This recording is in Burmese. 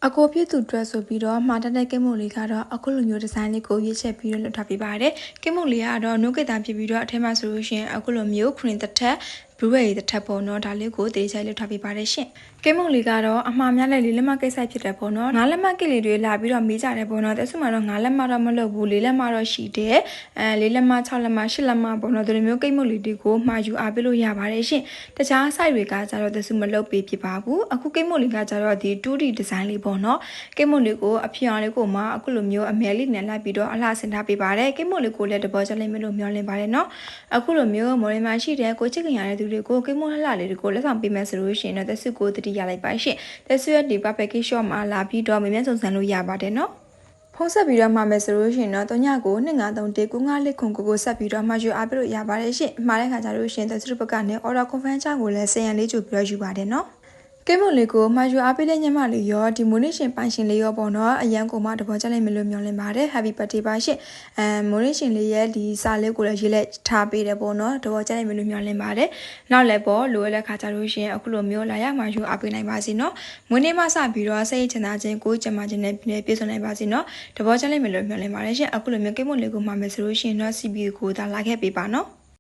အကိုပြည့်သူအတွက်ဆိုပြီးတော့မှာတက်တဲ့ကိမုတ်လေးကတော့အခုလိုမျိုးဒီဇိုင်းလေးကိုရွေးချက်ပြီးတော့လုပ်ထားပေးပါတယ်ကိမုတ်လေးကတော့နှုတ်ကိတာဖြစ်ပြီးတော့အထက်မှာဆိုလို့ရှိရင်အခုလိုမျိုးခရင်တစ်ထက်ဘလူးရေးတစ်ထက်ပေါ့နော်ဒါလေးကိုတေးချိုက်လုပ်ထားပေးပါတယ်ရှင်ကိမုတ်လေးကတော့အမှားများတဲ့လေးလက်မကိတ်ဆိုင်ဖြစ်တယ်ပေါ့နော်ငါးလက်မကိတ်လေးတွေလာပြီးတော့မေးကြတယ်ပေါ့နော်တဲ့ဆုမှာတော့ငါးလက်မတော့မလုပ်ဘူးလေးလက်မတော့ရှိတယ်လေးလက်မ6လက်မ8လက်မပေါ့နော်ဒီလိုမျိုးကိမုတ်လေးတွေကိုမှာယူအားပေးလို့ရပါတယ်ရှင်တခြား site တွေကကြတော့တဲ့ဆုမလုပ်ပေးဖြစ်ပါဘူးအခုကိမုတ်လေးကကြတော့ဒီ 2D design လေးပေါ့နော်ကိမုတ်လေးကိုအဖြေအောင်လေးကိုမှအခုလိုမျိုးအမဲလေးနဲ့လိုက်ပြီးတော့အလှဆင်ထားပေးပါတယ်ကိမုတ်လေးကိုလည်းတဘောချလိုက်မလို့မျှော်လင့်ပါတယ်နော်အခုလိုမျိုးမော်လင်မှာရှိတဲ့ကိုချစ်ခင်ရတဲ့သူတွေကိုကိမုတ်လှလှလေးတွေကိုလက်ဆောင်ပေးမယ်ဆိုလို့ရှိရင်တော့သက်စုကိုတတိရလိုက်ပါရှင်သက်စုရဲ့ဒီ package shop မှာလာပြီးတော့မြန်မြန်စုံစမ်းလို့ရပါတယ်နော်ဖုန်းဆက်ပြီးတော့မှာမယ်ဆိုလို့ရှိရင်တော့ညကို293195လက်ခုကိုဆက်ပြီးတော့မှာယူအားပေးလို့ရပါတယ်ရှင်မှားတဲ့ခါကျလို့ရှိရင်သက်စုဘက်ကနေ order confirm ချကိုလည်း10ရန်လေးကြိုပြီးတော့ယူပါတယ်နော်ကိမုတ်လေးကိုမှာယူအားပေးတဲ့ညမလေးရောဒီမိုးနေရှင်ပိုင်ရှင်လေးရောပေါ့နော်အရန်ကိုမှတဘောချလိုက်မလို့မျှော်လင့်ပါတယ် Happy birthday ပါရှင်မိုးနေရှင်လေးရဲ့ဒီစာလေးကိုလည်းရေးလက်ထားပေးတယ်ပေါ့နော်တဘောချလိုက်မလို့မျှော်လင့်ပါတယ်နောက်လည်းပေါ့လိုရတဲ့ခါကျလို့ရှင်အခုလိုမျိုးလာရမှာယူအားပေးနိုင်ပါစေနော်မွေးနေ့မှစပြီးတော့စိတ်ချမ်းသာခြင်းကိုကြမ်းမာခြင်းနဲ့ပြည့်စုံနိုင်ပါစေနော်တဘောချလိုက်မလို့မျှော်လင့်ပါတယ်ရှင်အခုလိုမျိုးကိမုတ်လေးကိုမှာမယ်ဆိုလို့ရှင်တော့ CPU ကိုဒါလာခဲ့ပေးပါနော်